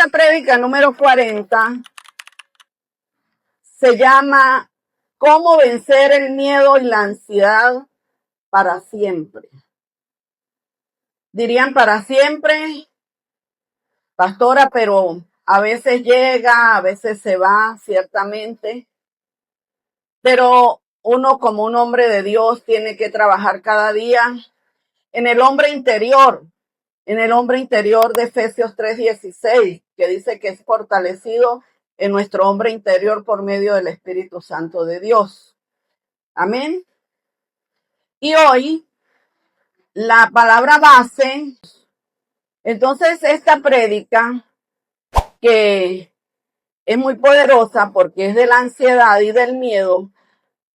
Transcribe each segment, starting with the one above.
esta prédica número 40 se llama ¿Cómo vencer el miedo y la ansiedad para siempre? Dirían para siempre, pastora, pero a veces llega, a veces se va, ciertamente. Pero uno como un hombre de Dios tiene que trabajar cada día en el hombre interior de Efesios 3:16, que dice que es fortalecido en nuestro hombre interior por medio del Espíritu Santo de Dios. Amén. Y hoy la palabra base, entonces esta prédica que es muy poderosa porque es de la ansiedad y del miedo,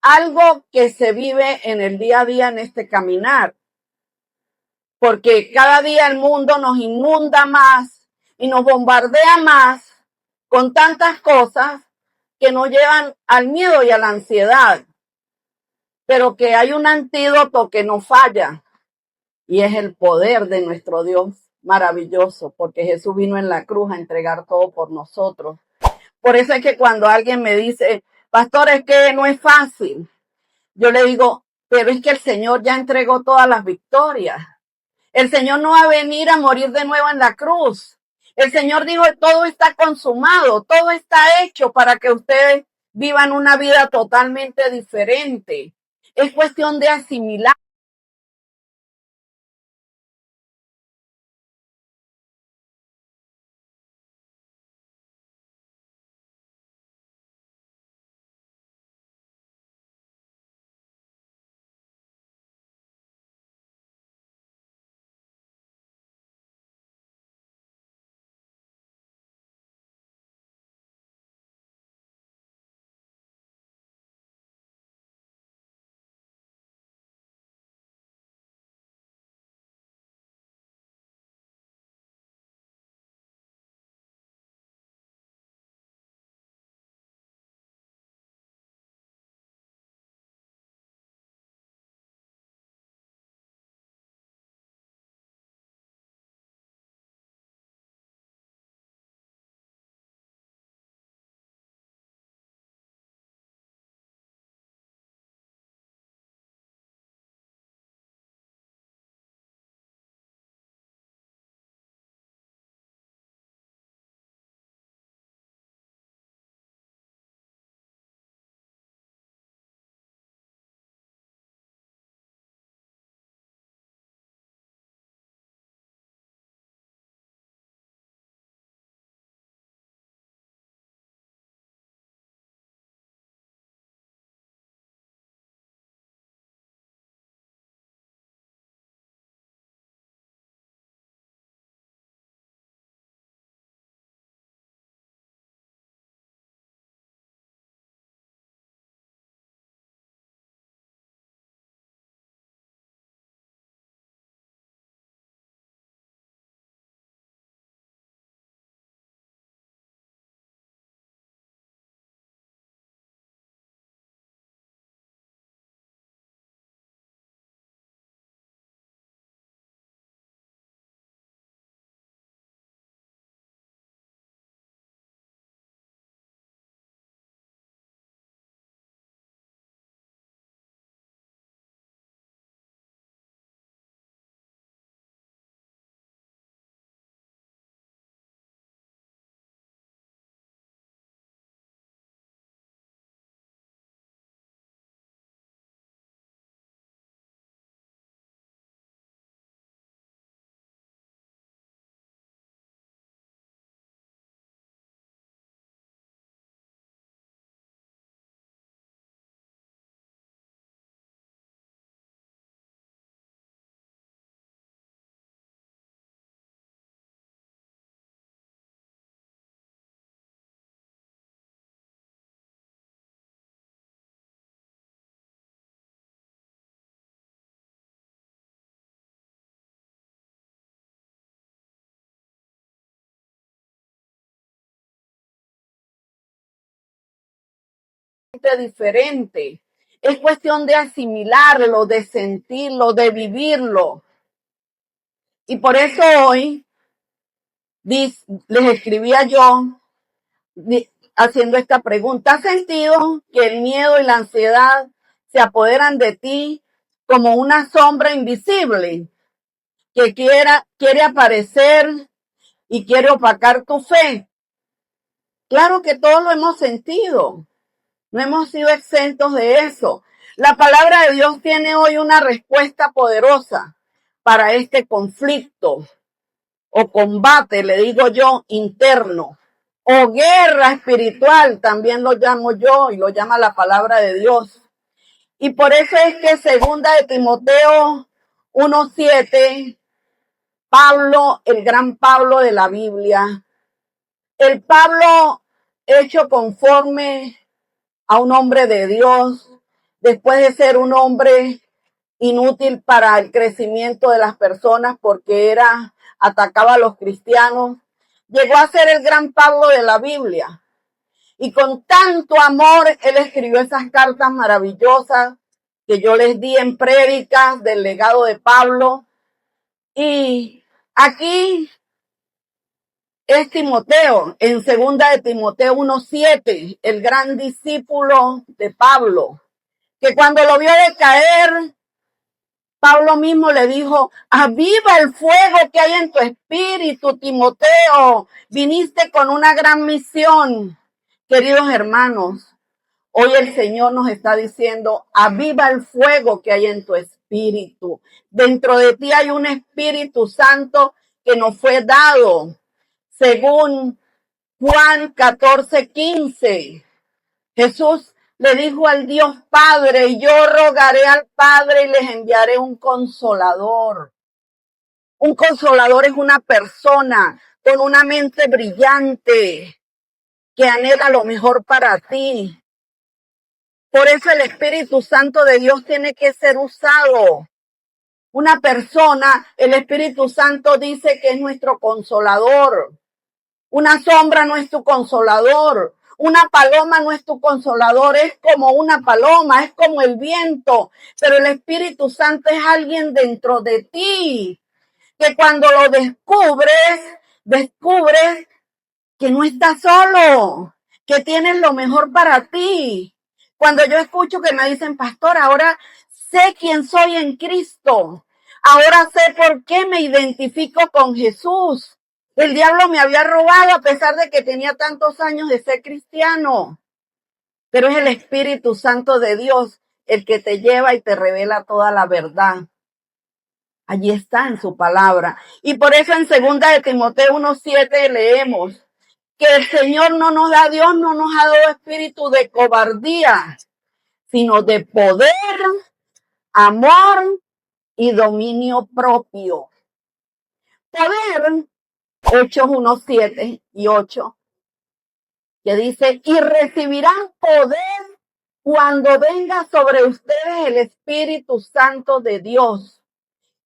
algo que se vive en el día a día en este caminar, porque cada día el mundo nos inunda más y nos bombardea más con tantas cosas que nos llevan al miedo y a la ansiedad, pero que hay un antídoto que no falla y es el poder de nuestro Dios maravilloso, porque Jesús vino en la cruz a entregar todo por nosotros. Por eso es que cuando alguien me dice, pastor, es que no es fácil, yo le digo, pero es que el Señor ya entregó todas las victorias. El Señor no va a venir a morir de nuevo en la cruz. El Señor dijo, todo está consumado, todo está hecho para que ustedes vivan una vida totalmente diferente. Es cuestión de asimilar. Diferente. Es cuestión de asimilarlo, de sentirlo, de vivirlo. Y por eso hoy les escribía yo haciendo esta pregunta. ¿Has sentido que el miedo y la ansiedad se apoderan de ti como una sombra invisible que quiere aparecer y quiere opacar tu fe? Claro que todos lo hemos sentido. No hemos sido exentos de eso. La palabra de Dios tiene hoy una respuesta poderosa para este conflicto o combate, le digo yo, interno, o guerra espiritual, también lo llamo yo y lo llama la palabra de Dios. Y por eso es que segunda de Timoteo 1:7, Pablo, el gran Pablo de la Biblia, el Pablo hecho conforme a un hombre de Dios, después de ser un hombre inútil para el crecimiento de las personas porque atacaba a los cristianos, llegó a ser el gran Pablo de la Biblia. Y con tanto amor, él escribió esas cartas maravillosas que yo les di en prédicas del legado de Pablo. Y aquí es Timoteo, en segunda de Timoteo 1:7, el gran discípulo de Pablo, que cuando lo vio decaer, Pablo mismo le dijo, aviva el fuego que hay en tu espíritu, Timoteo, viniste con una gran misión. Queridos hermanos, hoy el Señor nos está diciendo, aviva el fuego que hay en tu espíritu. Dentro de ti hay un Espíritu Santo que nos fue dado, según Juan 14:15. Jesús le dijo al Dios Padre, yo rogaré al Padre y les enviaré un consolador. Un consolador es una persona con una mente brillante que anhela lo mejor para ti. Por eso el Espíritu Santo de Dios tiene que ser usado. Una persona, el Espíritu Santo dice que es nuestro consolador. Una sombra no es tu consolador. Una paloma no es tu consolador, es como una paloma, es como el viento. Pero el Espíritu Santo es alguien dentro de ti, que cuando lo descubres que no estás solo, que tienes lo mejor para ti. Cuando yo escucho que me dicen, pastor, ahora sé quién soy en Cristo. Ahora sé por qué me identifico con Jesús. El diablo me había robado a pesar de que tenía tantos años de ser cristiano. Pero es el Espíritu Santo de Dios el que te lleva y te revela toda la verdad. Allí está en su palabra. Y por eso en segunda de Timoteo 1:7 leemos que el Señor Dios no nos ha dado espíritu de cobardía, sino de poder, amor y dominio propio. Poder, Hechos 1:7 y 8, que dice, y recibirán poder cuando venga sobre ustedes el Espíritu Santo de Dios,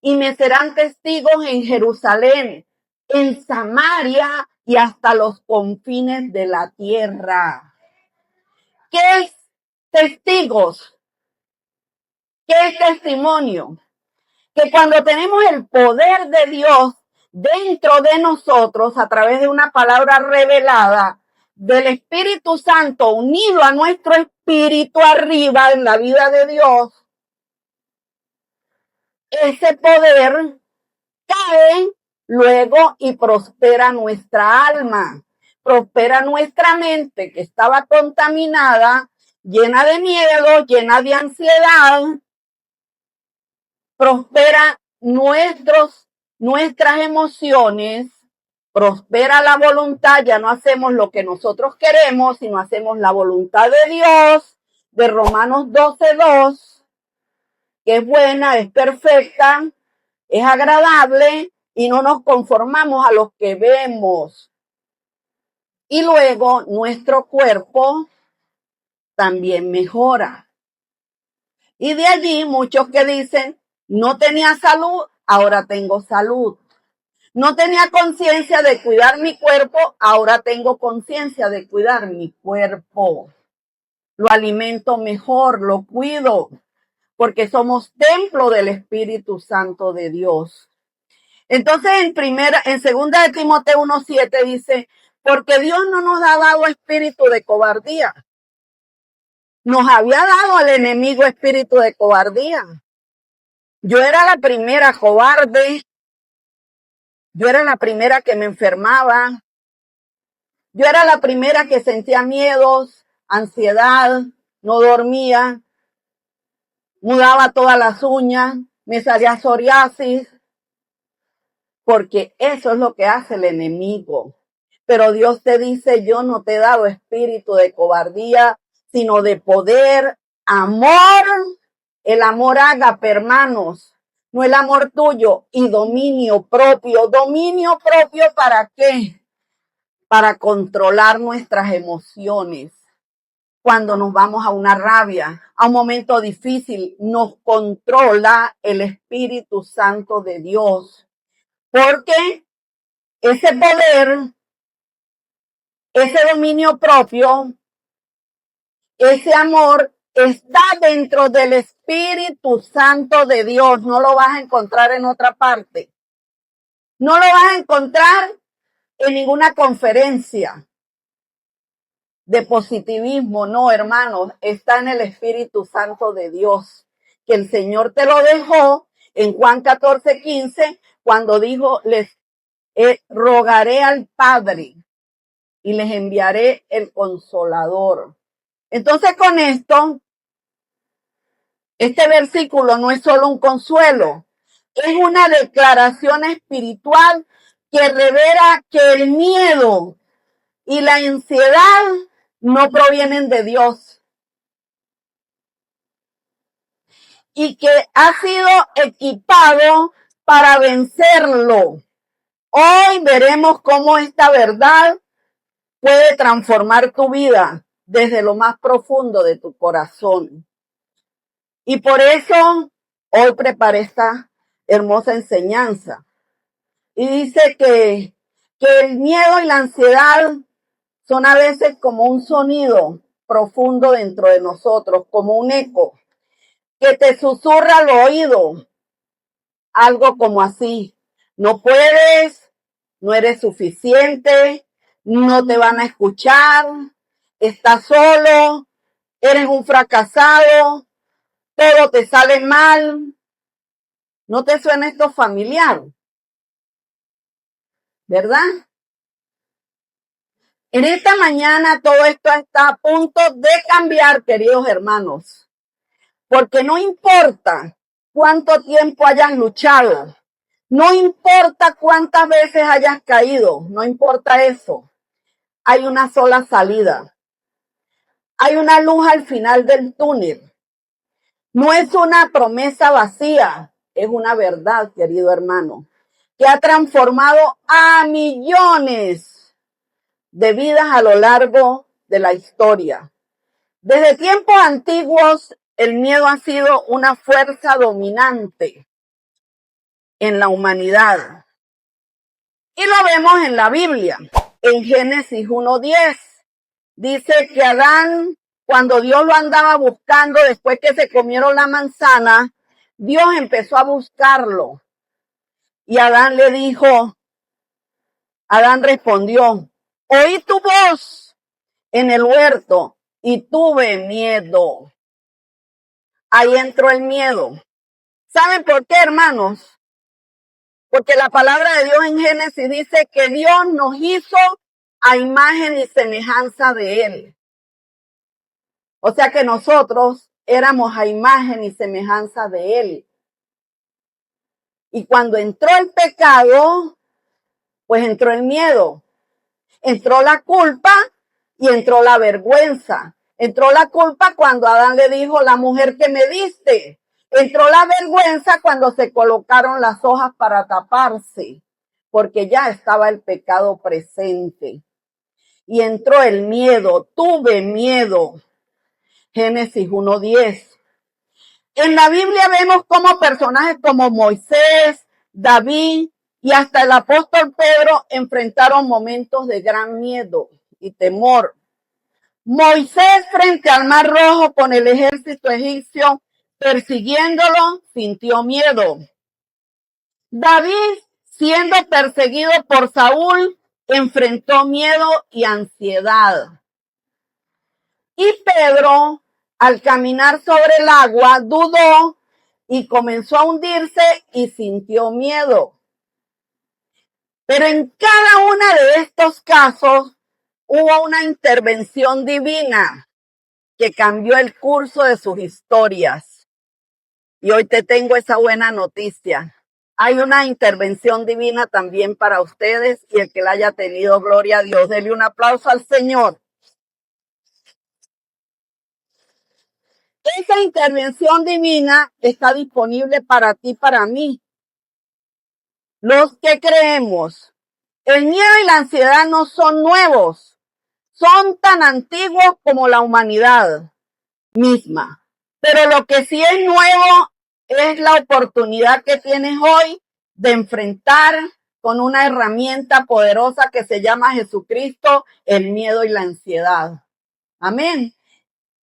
y me serán testigos en Jerusalén, en Samaria y hasta los confines de la tierra. ¿Qué es testigos? ¿Qué es testimonio? Que cuando tenemos el poder de Dios dentro de nosotros a través de una palabra revelada del Espíritu Santo unido a nuestro espíritu arriba en la vida de Dios, ese poder cae luego y prospera nuestra alma, prospera nuestra mente que estaba contaminada, llena de miedo, llena de ansiedad, prospera nuestras emociones, prospera la voluntad, ya no hacemos lo que nosotros queremos, sino hacemos la voluntad de Dios, de Romanos 12:2, que es buena, es perfecta, es agradable y no nos conformamos a lo que vemos. Y luego nuestro cuerpo también mejora. Y de allí muchos que dicen, no tenía salud, ahora tengo salud. No tenía conciencia de cuidar mi cuerpo, ahora tengo conciencia de cuidar mi cuerpo. Lo alimento mejor, lo cuido, porque somos templo del Espíritu Santo de Dios. Entonces en segunda de Timoteo 1:7 dice, porque Dios no nos ha dado espíritu de cobardía. Nos había dado al enemigo espíritu de cobardía. Yo era la primera cobarde. Yo era la primera que me enfermaba. Yo era la primera que sentía miedos, ansiedad, no dormía, mudaba todas las uñas, me salía psoriasis, porque eso es lo que hace el enemigo. Pero Dios te dice, yo no te he dado espíritu de cobardía, sino de poder, amor, el amor ágape, hermanos, no el amor tuyo, y dominio propio. ¿Dominio propio para qué? Para controlar nuestras emociones. Cuando nos vamos a una rabia, a un momento difícil, nos controla el Espíritu Santo de Dios. Porque ese poder, ese dominio propio, ese amor está dentro del Espíritu Santo de Dios. No lo vas a encontrar en otra parte. No lo vas a encontrar en ninguna conferencia de positivismo. No, hermanos, está en el Espíritu Santo de Dios, que el Señor te lo dejó en Juan 14:15, cuando dijo, les rogaré al Padre y les enviaré el Consolador. Entonces con esto, este versículo no es solo un consuelo, es una declaración espiritual que revela que el miedo y la ansiedad no provienen de Dios y que ha sido equipado para vencerlo. Hoy veremos cómo esta verdad puede transformar tu vida desde lo más profundo de tu corazón. Y por eso hoy preparé esta hermosa enseñanza. Y dice que el miedo y la ansiedad son a veces como un sonido profundo dentro de nosotros, como un eco que te susurra al oído, algo como así: no puedes, no eres suficiente, no te van a escuchar, estás solo, eres un fracasado, todo te sale mal. ¿No te suena esto familiar? ¿Verdad? En esta mañana todo esto está a punto de cambiar, queridos hermanos, porque no importa cuánto tiempo hayas luchado, no importa cuántas veces hayas caído, no importa eso. Hay una sola salida. Hay una luz al final del túnel. No es una promesa vacía, es una verdad, querido hermano, que ha transformado a millones de vidas a lo largo de la historia. Desde tiempos antiguos, el miedo ha sido una fuerza dominante en la humanidad. Y lo vemos en la Biblia. En Génesis 1:10 dice que Adán, cuando Dios lo andaba buscando después que se comieron la manzana, Dios empezó a buscarlo. Y Adán le dijo, Adán respondió, oí tu voz en el huerto y tuve miedo. Ahí entró el miedo. ¿Saben por qué, hermanos? Porque la palabra de Dios en Génesis dice que Dios nos hizo a imagen y semejanza de Él. O sea que nosotros éramos a imagen y semejanza de Él. Y cuando entró el pecado, pues entró el miedo, entró la culpa y entró la vergüenza. Entró la culpa cuando Adán le dijo, la mujer que me diste. Entró la vergüenza cuando se colocaron las hojas para taparse, porque ya estaba el pecado presente. Y entró el miedo, tuve miedo. Génesis 1:10. En la Biblia vemos cómo personajes como Moisés, David y hasta el apóstol Pedro enfrentaron momentos de gran miedo y temor. Moisés, frente al Mar Rojo con el ejército egipcio persiguiéndolo, sintió miedo. David siendo perseguido por Saúl, enfrentó miedo y ansiedad. Y Pedro, al caminar sobre el agua, dudó y comenzó a hundirse y sintió miedo. Pero en cada uno de estos casos hubo una intervención divina que cambió el curso de sus historias. Y hoy te tengo esa buena noticia. Hay una intervención divina también para ustedes y el que la haya tenido, gloria a Dios. Denle un aplauso al Señor. Esa intervención divina está disponible para ti, para mí. Los que creemos, el miedo y la ansiedad no son nuevos, son tan antiguos como la humanidad misma. Pero lo que sí es nuevo es la oportunidad que tienes hoy de enfrentar con una herramienta poderosa que se llama Jesucristo el miedo y la ansiedad. Amén.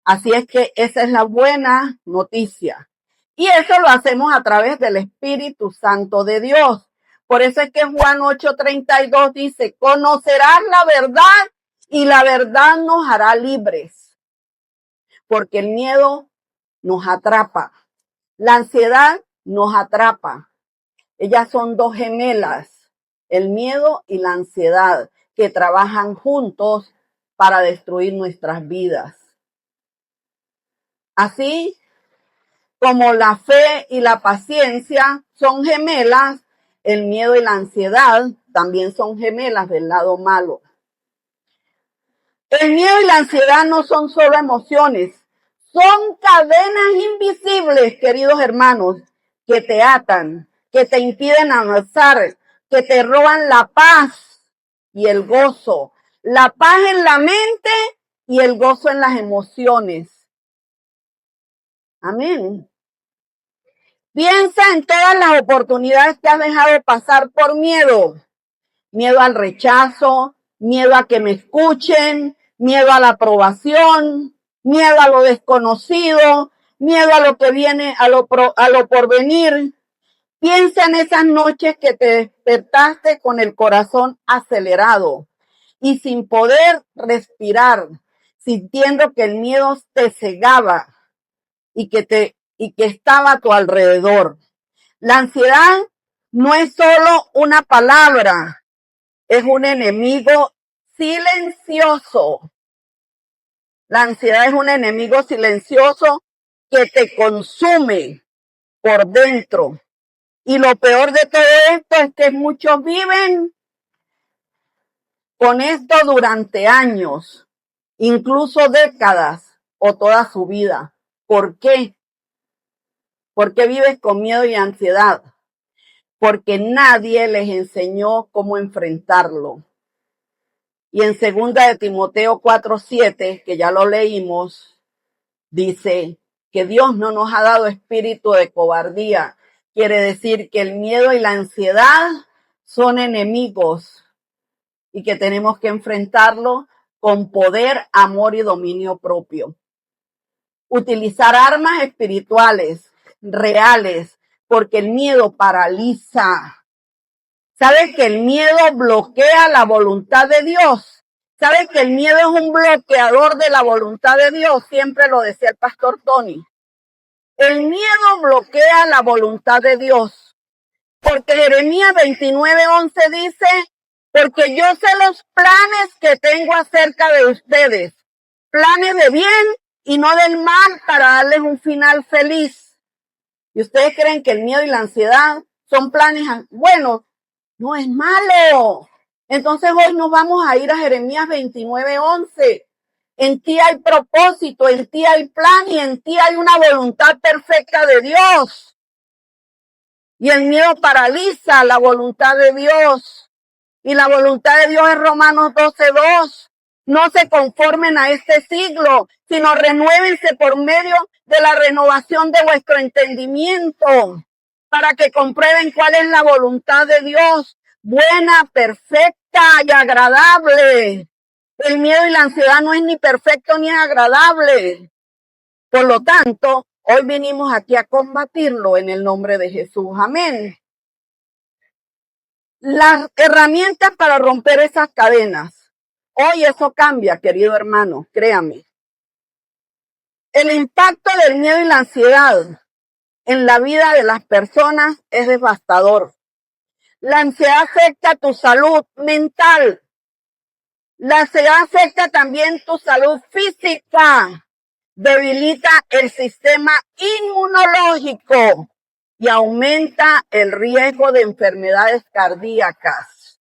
Así es que esa es la buena noticia. Y eso lo hacemos a través del Espíritu Santo de Dios. Por eso es que Juan 8:32 dice, conocerás la verdad y la verdad nos hará libres. Porque el miedo nos atrapa. La ansiedad nos atrapa. Ellas son dos gemelas, el miedo y la ansiedad, que trabajan juntos para destruir nuestras vidas. Así como la fe y la paciencia son gemelas, el miedo y la ansiedad también son gemelas del lado malo. El miedo y la ansiedad no son solo emociones, son cadenas invisibles, queridos hermanos, que te atan, que te impiden avanzar, que te roban la paz y el gozo. La paz en la mente y el gozo en las emociones. Amén. Piensa en todas las oportunidades que has dejado pasar por miedo. Miedo al rechazo, miedo a que me escuchen, miedo a la aprobación, miedo a lo desconocido, miedo a lo que viene, a lo porvenir. Piensa en esas noches que te despertaste con el corazón acelerado y sin poder respirar, sintiendo que el miedo te cegaba y que estaba a tu alrededor. La ansiedad no es solo una palabra, es un enemigo silencioso. La ansiedad es un enemigo silencioso que te consume por dentro. Y lo peor de todo esto es que muchos viven con esto durante años, incluso décadas o toda su vida. ¿Por qué? ¿Por qué vives con miedo y ansiedad? Porque nadie les enseñó cómo enfrentarlo. Y en 2 de Timoteo 4:7, que ya lo leímos, dice que Dios no nos ha dado espíritu de cobardía. Quiere decir que el miedo y la ansiedad son enemigos y que tenemos que enfrentarlo con poder, amor y dominio propio. Utilizar armas espirituales, reales, porque el miedo paraliza. ¿Sabes que el miedo bloquea la voluntad de Dios? ¿Sabes que el miedo es un bloqueador de la voluntad de Dios? Siempre lo decía el pastor Tony. El miedo bloquea la voluntad de Dios. Porque Jeremías 29:11 dice, porque yo sé los planes que tengo acerca de ustedes, planes de bien y no del mal para darles un final feliz. ¿Y ustedes creen que el miedo y la ansiedad son planes buenos? No es malo. Entonces hoy nos vamos a ir a Jeremías 29:11. En ti hay propósito, en ti hay plan y en ti hay una voluntad perfecta de Dios. Y el miedo paraliza la voluntad de Dios. Y la voluntad de Dios es Romanos 12:2. No se conformen a este siglo, sino renuévense por medio de la renovación de vuestro entendimiento, para que comprueben cuál es la voluntad de Dios, buena, perfecta y agradable. El miedo y la ansiedad no es ni perfecto ni agradable. Por lo tanto, hoy venimos aquí a combatirlo en el nombre de Jesús. Amén. las herramientas para romper esas cadenas. Hoy eso cambia, querido hermano, créame. El impacto del miedo y la ansiedad en la vida de las personas es devastador. La ansiedad afecta tu salud mental. La ansiedad afecta también tu salud física. Debilita el sistema inmunológico y aumenta el riesgo de enfermedades cardíacas.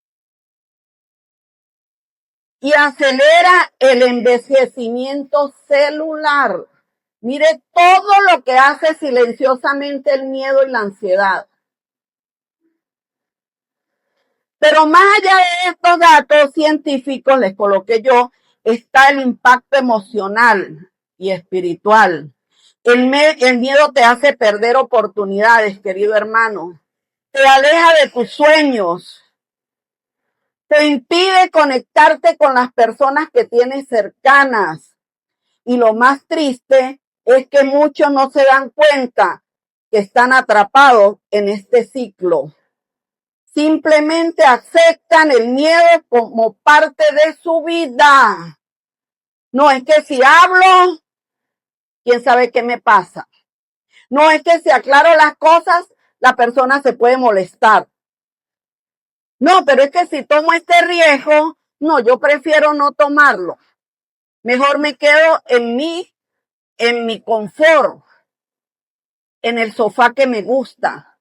Y acelera el envejecimiento celular. Mire todo lo que hace silenciosamente el miedo y la ansiedad. Pero más allá de estos datos científicos, les coloqué yo, está el impacto emocional y espiritual. El miedo te hace perder oportunidades, querido hermano. Te aleja de tus sueños. Te impide conectarte con las personas que tienes cercanas. Y lo más triste es que muchos no se dan cuenta que están atrapados en este ciclo. Simplemente aceptan el miedo como parte de su vida. No es que si hablo, quién sabe qué me pasa. No es que si aclaro las cosas, la persona se puede molestar. No, pero es que si tomo este riesgo, no, yo prefiero no tomarlo. Mejor me quedo en mi confort, en el sofá que me gusta.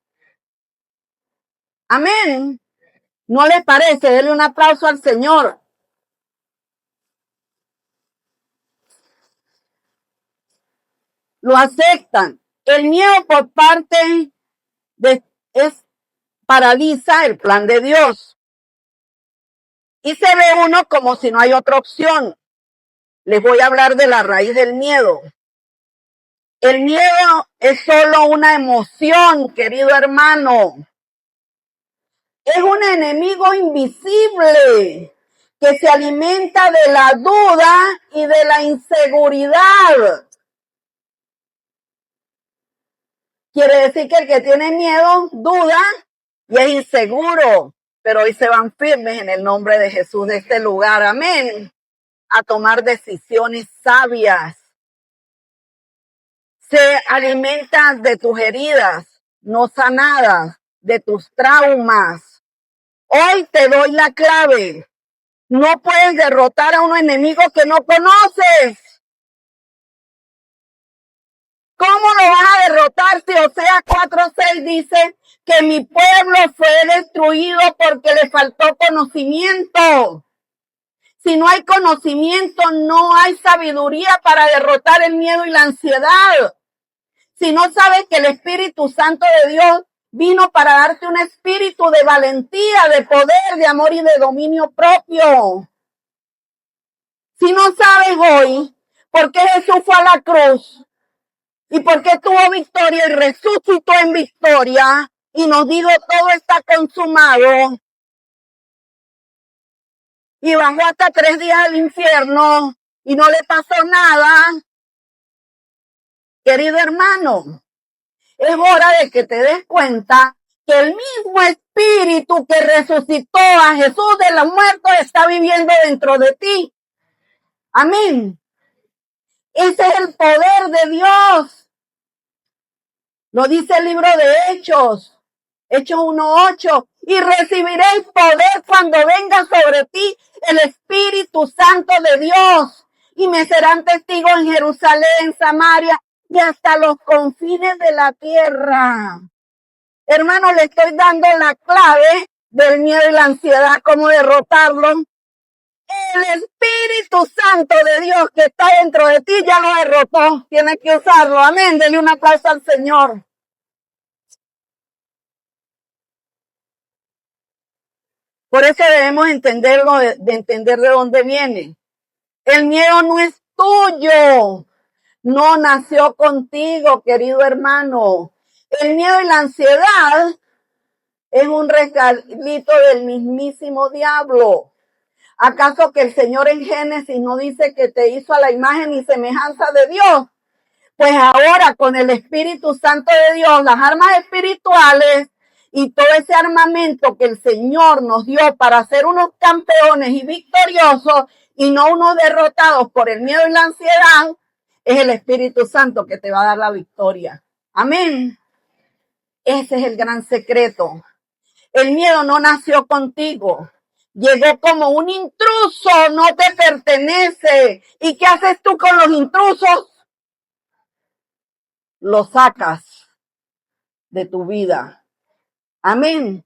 Amén. ¿No les parece? Denle un aplauso al Señor. Lo aceptan. El miedo por parte paraliza el plan de Dios. Y se ve uno como si no hay otra opción. Les voy a hablar de la raíz del miedo. El miedo es solo una emoción, querido hermano. Es un enemigo invisible que se alimenta de la duda y de la inseguridad. Quiere decir que el que tiene miedo duda y es inseguro, pero hoy se van firmes en el nombre de Jesús de este lugar, amén, a tomar decisiones sabias. Se alimenta de tus heridas no sanadas, de tus traumas. Hoy te doy la clave. No puedes derrotar a un enemigo que no conoces. ¿Cómo lo vas a derrotar si Oseas 4:6 dice que mi pueblo fue destruido porque le faltó conocimiento? Si no hay conocimiento, no hay sabiduría para derrotar el miedo y la ansiedad. Si no sabes que el Espíritu Santo de Dios vino para darte un espíritu de valentía, de poder, de amor y de dominio propio. Si no sabes hoy por qué Jesús fue a la cruz y por qué tuvo victoria y resucitó en victoria y nos dijo todo está consumado y bajó hasta 3 días al infierno y no le pasó nada, querido hermano, es hora de que te des cuenta que el mismo espíritu que resucitó a Jesús de los muertos está viviendo dentro de ti. Amén. Ese es el poder de Dios. Lo dice el libro de Hechos 1:8. Y recibiréis poder cuando venga sobre ti el Espíritu Santo de Dios. Y me serán testigos en Jerusalén, Samaria y hasta los confines de la tierra. Hermano, le estoy dando la clave del miedo y la ansiedad, cómo derrotarlo. El Espíritu Santo de Dios que está dentro de ti ya lo derrotó. Tienes que usarlo. Amén. Denle un aplauso al Señor. Por eso debemos entenderlo, de entender de dónde viene. El miedo no es tuyo. No nació contigo, querido hermano. El miedo y la ansiedad es un regalito del mismísimo diablo. ¿Acaso que el Señor en Génesis no dice que te hizo a la imagen y semejanza de Dios? Pues ahora con el Espíritu Santo de Dios, las armas espirituales y todo ese armamento que el Señor nos dio para ser unos campeones y victoriosos y no unos derrotados por el miedo y la ansiedad, es el Espíritu Santo que te va a dar la victoria. Amén. Ese es el gran secreto. El miedo no nació contigo. Llegó como un intruso, no te pertenece. ¿Y qué haces tú con los intrusos? Los sacas de tu vida. Amén.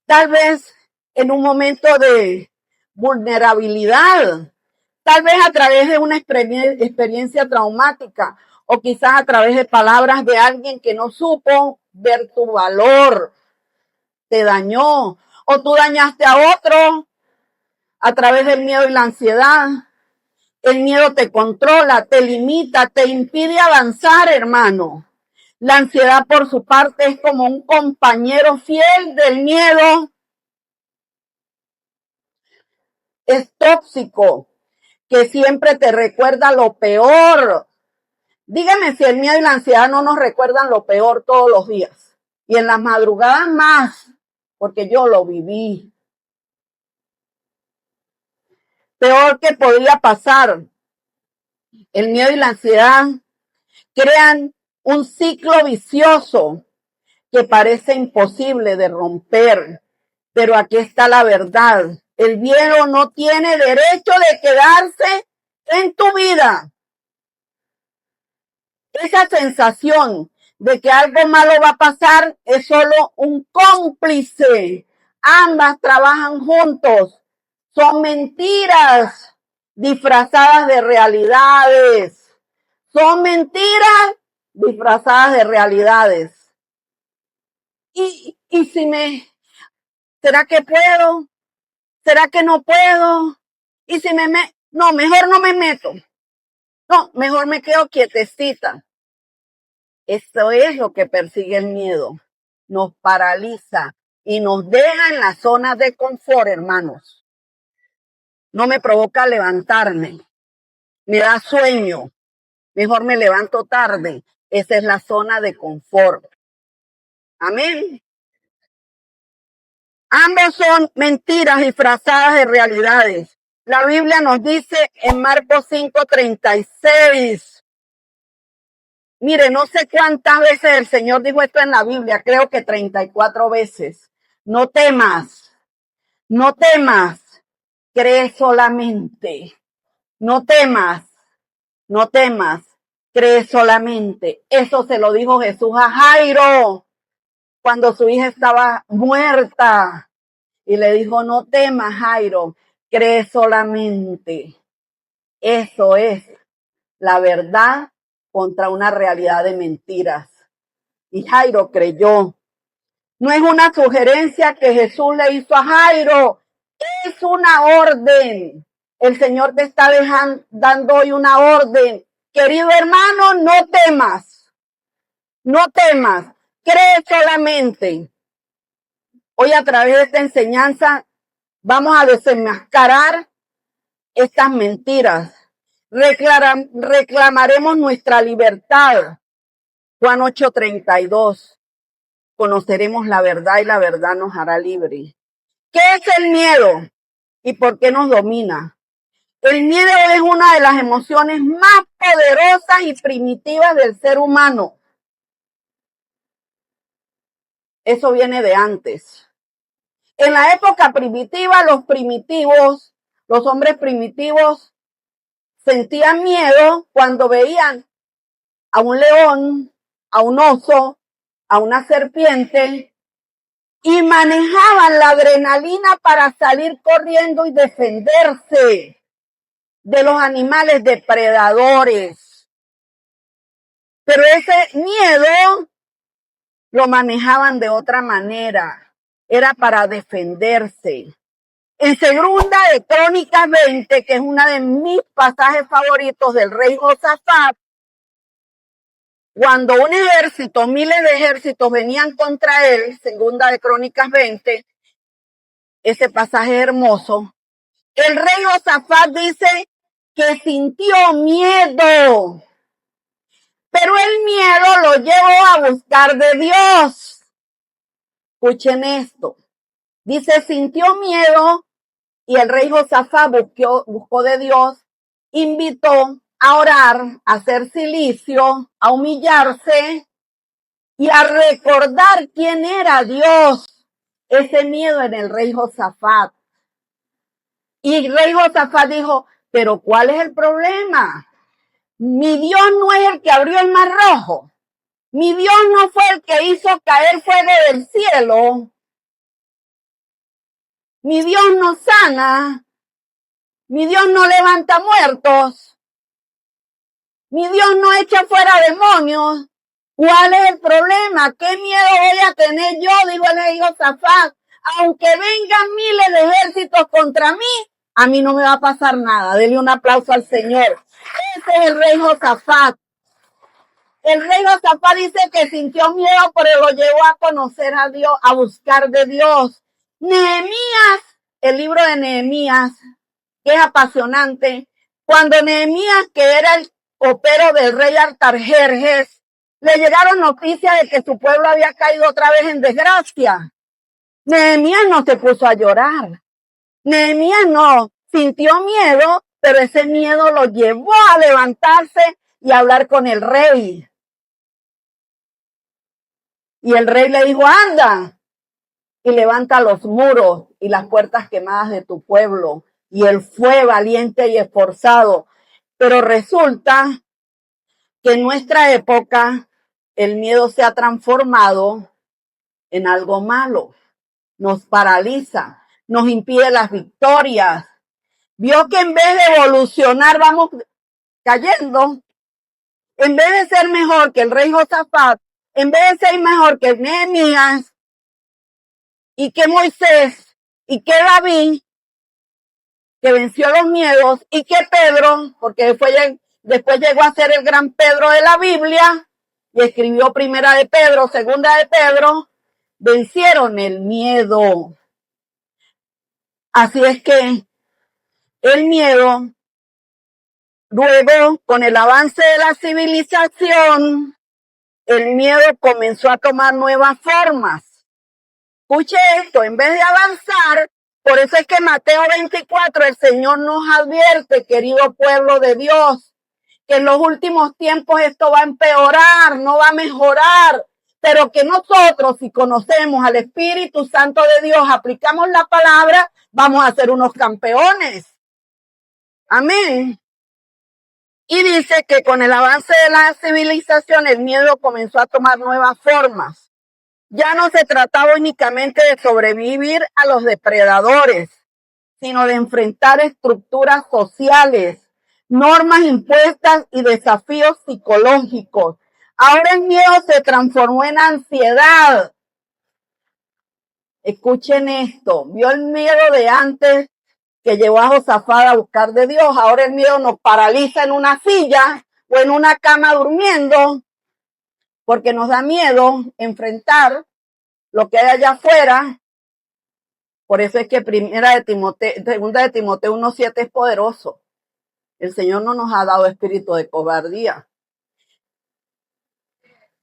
Tal vez en un momento de vulnerabilidad, tal vez a través de una experiencia traumática o quizás a través de palabras de alguien que no supo ver tu valor, te dañó o tú dañaste a otro a través del miedo y la ansiedad. El miedo te controla, te limita, te impide avanzar, hermano. La ansiedad, por su parte, es como un compañero fiel del miedo. Es tóxico, que siempre te recuerda lo peor. Dígame si el miedo y la ansiedad no nos recuerdan lo peor todos los días. Y en las madrugadas más, porque yo lo viví. Peor que podría pasar. El miedo y la ansiedad crean un ciclo vicioso que parece imposible de romper. Pero aquí está la verdad. El miedo no tiene derecho de quedarse en tu vida. Esa sensación de que algo malo va a pasar es solo un cómplice. Ambas trabajan juntos. Son mentiras disfrazadas de realidades. Son mentiras disfrazadas de realidades. Y si ¿será que puedo? ¿Será que no puedo? Y si no, mejor no me meto. No, mejor me quedo quietecita. Esto es lo que persigue el miedo. Nos paraliza y nos deja en la zona de confort, hermanos. No me provoca levantarme. Me da sueño. Mejor me levanto tarde. Esa es la zona de confort. Amén. Ambos son mentiras disfrazadas de realidades. La Biblia nos dice en Marcos 5:36. Mire, no sé cuántas veces el Señor dijo esto en la Biblia, creo que 34 veces. No temas, no temas, cree solamente. No temas, no temas, cree solamente. Eso se lo dijo Jesús a Jairo cuando su hija estaba muerta. Y le dijo, no temas, Jairo, cree solamente. Eso es la verdad contra una realidad de mentiras. Y Jairo creyó. No es una sugerencia que Jesús le hizo a Jairo, es una orden. El Señor te está dando hoy una orden. Querido hermano, no temas, no temas, cree solamente. Hoy a través de esta enseñanza vamos a desenmascarar estas mentiras. Reclamaremos nuestra libertad. Juan 8:32. Conoceremos la verdad y la verdad nos hará libre. ¿Qué es el miedo y por qué nos domina? El miedo es una de las emociones más poderosas y primitivas del ser humano. Eso viene de antes. En la época primitiva, los hombres primitivos sentían miedo cuando veían a un león, a un oso, a una serpiente, y manejaban la adrenalina para salir corriendo y defenderse de los animales depredadores. Pero ese miedo lo manejaban de otra manera. Era para defenderse. En Segunda de Crónicas 20, que es una de mis pasajes favoritos del rey Josafat, cuando un ejército, miles de ejércitos venían contra él, Segunda de Crónicas 20, ese pasaje hermoso, el rey Josafat dice que sintió miedo, pero el miedo lo llevó a buscar de Dios. Escuchen esto. Dice, sintió miedo y el rey Josafat buscó de Dios, invitó a orar, a hacer cilicio, a humillarse y a recordar quién era Dios. Ese miedo en el rey Josafat. Y el rey Josafat dijo, pero ¿cuál es el problema? Mi Dios no es el que abrió el mar rojo. Mi Dios no fue el que hizo caer fuego del cielo. Mi Dios no sana. Mi Dios no levanta muertos. Mi Dios no echa fuera demonios. ¿Cuál es el problema? ¿Qué miedo voy a tener yo? Dijo el rey Josafat. Aunque vengan miles de ejércitos contra mí, a mí no me va a pasar nada. Dele un aplauso al Señor. Ese es el rey Josafat. El rey Josafat dice que sintió miedo, pero lo llevó a conocer a Dios, a buscar de Dios. Nehemías, el libro de Nehemías, que es apasionante. Cuando Nehemías, que era el copero del rey Artajerjes, le llegaron noticias de que su pueblo había caído otra vez en desgracia. Nehemías no se puso a llorar. Nehemías no sintió miedo, pero ese miedo lo llevó a levantarse y a hablar con el rey. Y el rey le dijo, anda y levanta los muros y las puertas quemadas de tu pueblo. Y él fue valiente y esforzado. Pero resulta que en nuestra época el miedo se ha transformado en algo malo. Nos paraliza, nos impide las victorias. Vio que en vez de evolucionar vamos cayendo. En vez de ser mejor que el rey Josafat, en vez de ser mejor que Nehemías, y que Moisés, y que David, que venció los miedos, y que Pedro, porque después llegó a ser el gran Pedro de la Biblia, y escribió Primera de Pedro, Segunda de Pedro, vencieron el miedo. Así es que el miedo, luego, con el avance de la civilización, el miedo comenzó a tomar nuevas formas. Escuche esto, en vez de avanzar, por eso es que Mateo 24, el Señor nos advierte, querido pueblo de Dios, que en los últimos tiempos esto va a empeorar, no va a mejorar, pero que nosotros, si conocemos al Espíritu Santo de Dios, aplicamos la palabra, vamos a ser unos campeones. Amén. Y dice que con el avance de la civilización, el miedo comenzó a tomar nuevas formas. Ya no se trataba únicamente de sobrevivir a los depredadores, sino de enfrentar estructuras sociales, normas impuestas y desafíos psicológicos. Ahora el miedo se transformó en ansiedad. Escuchen esto, vio el miedo de antes que llevó a Josafat a buscar de Dios. Ahora el miedo nos paraliza en una silla o en una cama durmiendo, porque nos da miedo enfrentar lo que hay allá afuera. Por eso es que Segunda de Timoteo 1:7 es poderoso. El Señor no nos ha dado espíritu de cobardía.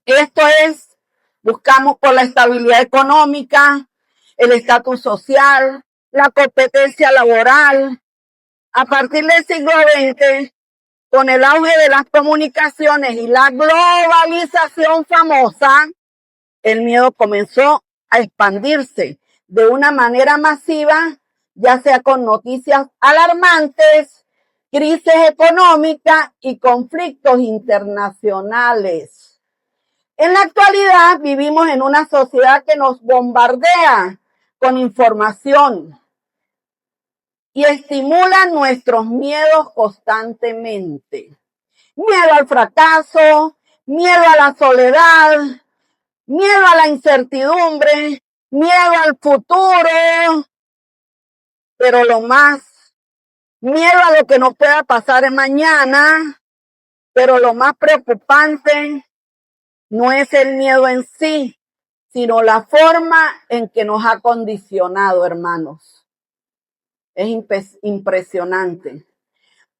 Esto es, buscamos por la estabilidad económica, el estatus social, la competencia laboral. A partir del siglo XX, con el auge de las comunicaciones y la globalización famosa, el miedo comenzó a expandirse de una manera masiva, ya sea con noticias alarmantes, crisis económicas y conflictos internacionales. En la actualidad vivimos en una sociedad que nos bombardea con información y estimula nuestros miedos constantemente. Miedo al fracaso, miedo a la soledad, miedo a la incertidumbre, miedo al futuro, pero miedo a lo que nos pueda pasar mañana, pero lo más preocupante no es el miedo en sí, sino la forma en que nos ha condicionado, hermanos. Es impresionante.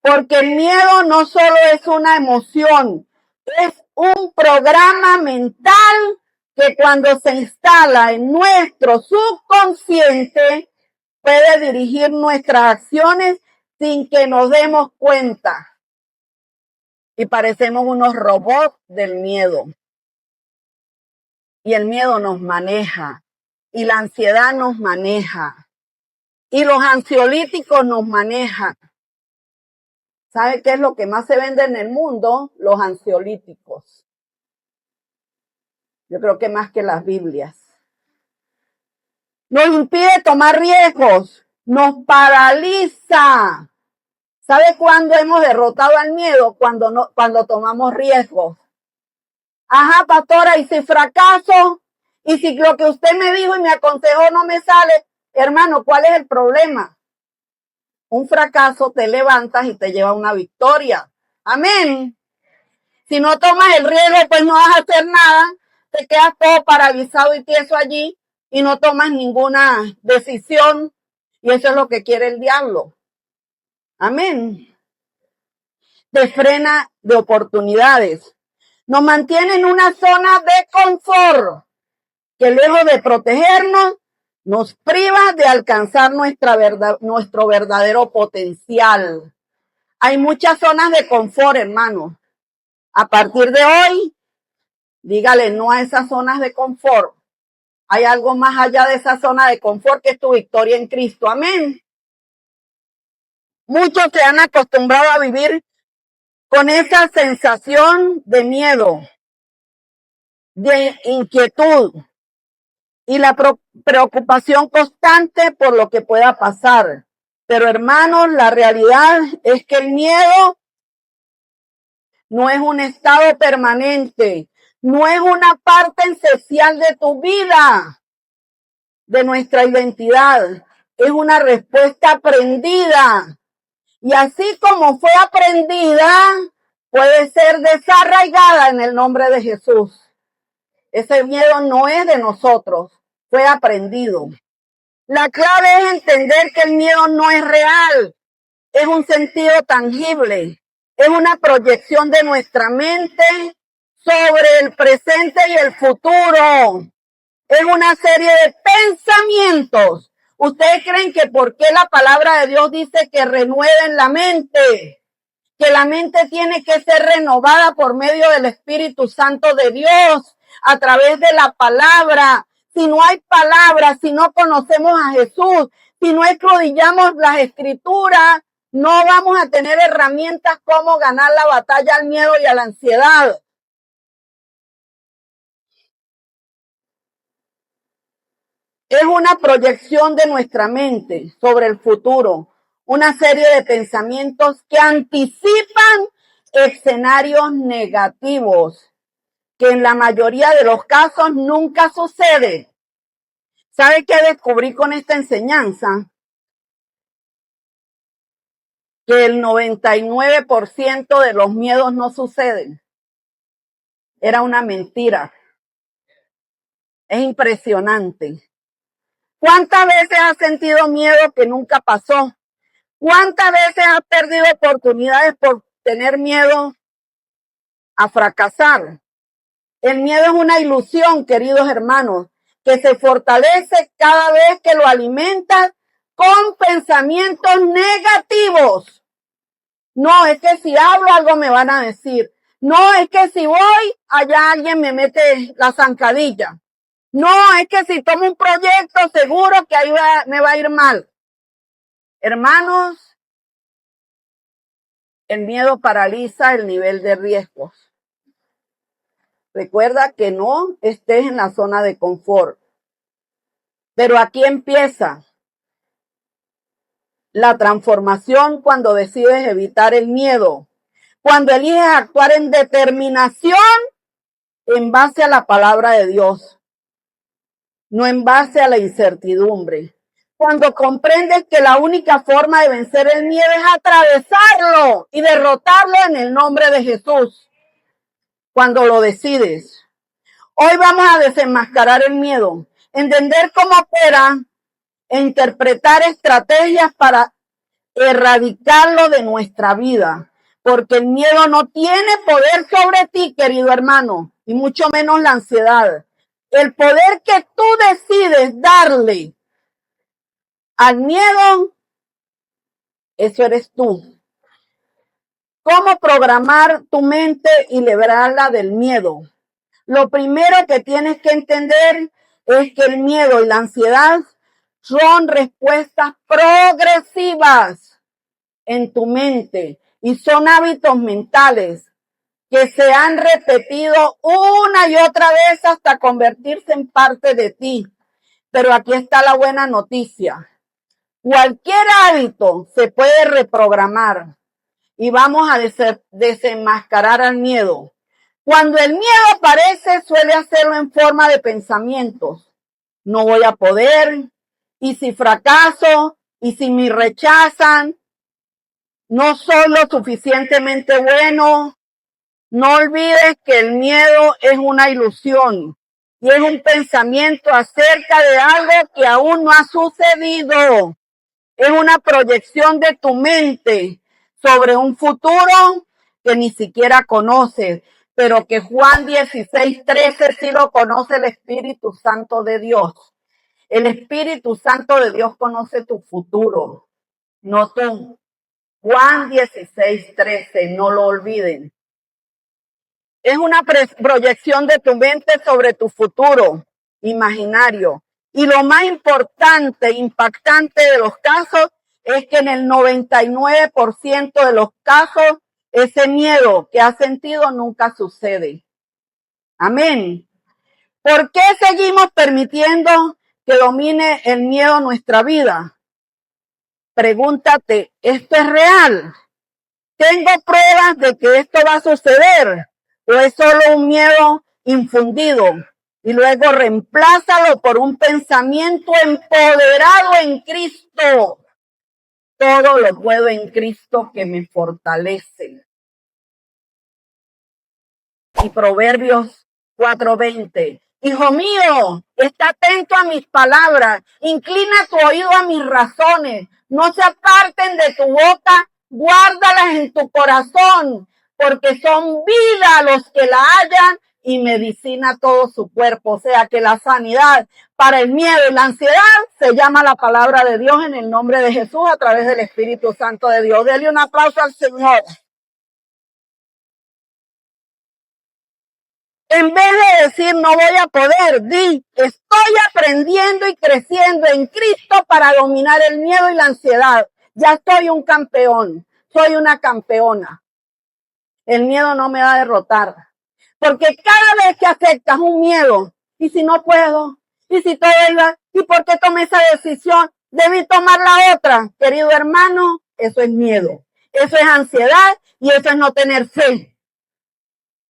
Porque el miedo no solo es una emoción, es un programa mental que cuando se instala en nuestro subconsciente puede dirigir nuestras acciones sin que nos demos cuenta. Y parecemos unos robots del miedo. Y el miedo nos maneja. Y la ansiedad nos maneja. Y los ansiolíticos nos manejan. ¿Sabe qué es lo que más se vende en el mundo? Los ansiolíticos. Yo creo que más que las Biblias. Nos impide tomar riesgos. Nos paraliza. ¿Sabe cuándo hemos derrotado al miedo? Cuando tomamos riesgos. Ajá, pastora, y si fracaso, y si lo que usted me dijo y me aconsejó no me sale, hermano, ¿cuál es el problema? Un fracaso te levantas y te lleva a una victoria. Amén. Si no tomas el riesgo, pues no vas a hacer nada, te quedas todo paralizado y tieso allí y no tomas ninguna decisión. Y eso es lo que quiere el diablo. Amén. Te frena de oportunidades. Nos mantiene en una zona de confort que lejos de protegernos, nos priva de alcanzar nuestro verdadero potencial. Hay muchas zonas de confort, hermanos. A partir de hoy, dígale no a esas zonas de confort. Hay algo más allá de esa zona de confort que es tu victoria en Cristo. Amén. Muchos se han acostumbrado a vivir con esa sensación de miedo, de inquietud y la preocupación constante por lo que pueda pasar. Pero hermanos, la realidad es que el miedo no es un estado permanente, no es una parte esencial de tu vida, de nuestra identidad. Es una respuesta aprendida. Y así como fue aprendida, puede ser desarraigada en el nombre de Jesús. Ese miedo no es de nosotros, fue aprendido. La clave es entender que el miedo no es real, es un sentido tangible, es una proyección de nuestra mente sobre el presente y el futuro. Es una serie de pensamientos. ¿Ustedes creen que por qué la palabra de Dios dice que renueven la mente? Que la mente tiene que ser renovada por medio del Espíritu Santo de Dios, a través de la palabra. Si no hay palabra, si no conocemos a Jesús, si no escudriñamos las escrituras, no vamos a tener herramientas como ganar la batalla al miedo y a la ansiedad. Es una proyección de nuestra mente sobre el futuro, una serie de pensamientos que anticipan escenarios negativos, que en la mayoría de los casos nunca sucede. ¿Sabe qué descubrí con esta enseñanza? Que el 99% de los miedos no suceden. Era una mentira. Es impresionante. ¿Cuántas veces has sentido miedo que nunca pasó? ¿Cuántas veces has perdido oportunidades por tener miedo a fracasar? El miedo es una ilusión, queridos hermanos, que se fortalece cada vez que lo alimentas con pensamientos negativos. No, es que si hablo algo me van a decir. No, es que si voy, allá alguien me mete la zancadilla. No, es que si tomo un proyecto, seguro que ahí me va a ir mal. Hermanos, el miedo paraliza el nivel de riesgos. Recuerda que no estés en la zona de confort. Pero aquí empieza la transformación cuando decides evitar el miedo. Cuando eliges actuar en determinación en base a la palabra de Dios, no en base a la incertidumbre. Cuando comprendes que la única forma de vencer el miedo es atravesarlo y derrotarlo en el nombre de Jesús. Cuando lo decides. Hoy vamos a desenmascarar el miedo, entender cómo opera e interpretar estrategias para erradicarlo de nuestra vida. Porque el miedo no tiene poder sobre ti, querido hermano, y mucho menos la ansiedad. El poder que tú decides darle al miedo, eso eres tú. ¿Cómo programar tu mente y librarla del miedo? Lo primero que tienes que entender es que el miedo y la ansiedad son respuestas progresivas en tu mente y son hábitos mentales que se han repetido una y otra vez hasta convertirse en parte de ti. Pero aquí está la buena noticia. Cualquier hábito se puede reprogramar y vamos a desenmascarar al miedo. Cuando el miedo aparece, suele hacerlo en forma de pensamientos. No voy a poder, y si fracaso, y si me rechazan, no soy lo suficientemente bueno. No olvides que el miedo es una ilusión y es un pensamiento acerca de algo que aún no ha sucedido. Es una proyección de tu mente sobre un futuro que ni siquiera conoces, pero que Juan 16:13 sí lo conoce el Espíritu Santo de Dios. El Espíritu Santo de Dios conoce tu futuro, no tú. Juan 16:13, no lo olviden. Es una proyección de tu mente sobre tu futuro imaginario. Y lo más importante, impactante de los casos es que en el 99% de los casos, ese miedo que has sentido nunca sucede. Amén. ¿Por qué seguimos permitiendo que domine el miedo nuestra vida? Pregúntate, ¿esto es real? ¿Tengo pruebas de que esto va a suceder? ¿O es solo un miedo infundido? Y luego reemplázalo por un pensamiento empoderado en Cristo. Todo lo puedo en Cristo que me fortalece. Y Proverbios 4:20. Hijo mío, está atento a mis palabras, inclina tu oído a mis razones, no se aparten de tu boca, guárdalas en tu corazón, porque son vida a los que la hallan y medicina todo su cuerpo. O sea que la sanidad para el miedo y la ansiedad se llama la palabra de Dios en el nombre de Jesús a través del Espíritu Santo de Dios. Denle un aplauso al Señor. En vez de decir no voy a poder, di estoy aprendiendo y creciendo en Cristo para dominar el miedo y la ansiedad. Ya soy un campeón, soy una campeona. El miedo no me va a derrotar. Porque cada vez que aceptas un miedo, y si no puedo, y si todo iba, y por qué tomé esa decisión, debí tomar la otra. Querido hermano, eso es miedo, eso es ansiedad y eso es no tener fe.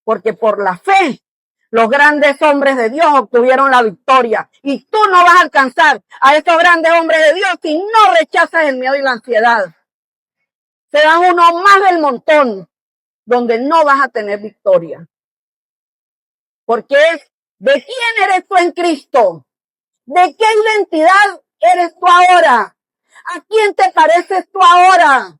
Porque por la fe los grandes hombres de Dios obtuvieron la victoria. Y tú no vas a alcanzar a esos grandes hombres de Dios si no rechazas el miedo y la ansiedad. Será uno más del montón donde no vas a tener victoria. Porque es de quién eres tú en Cristo. ¿De qué identidad eres tú ahora? ¿A quién te pareces tú ahora?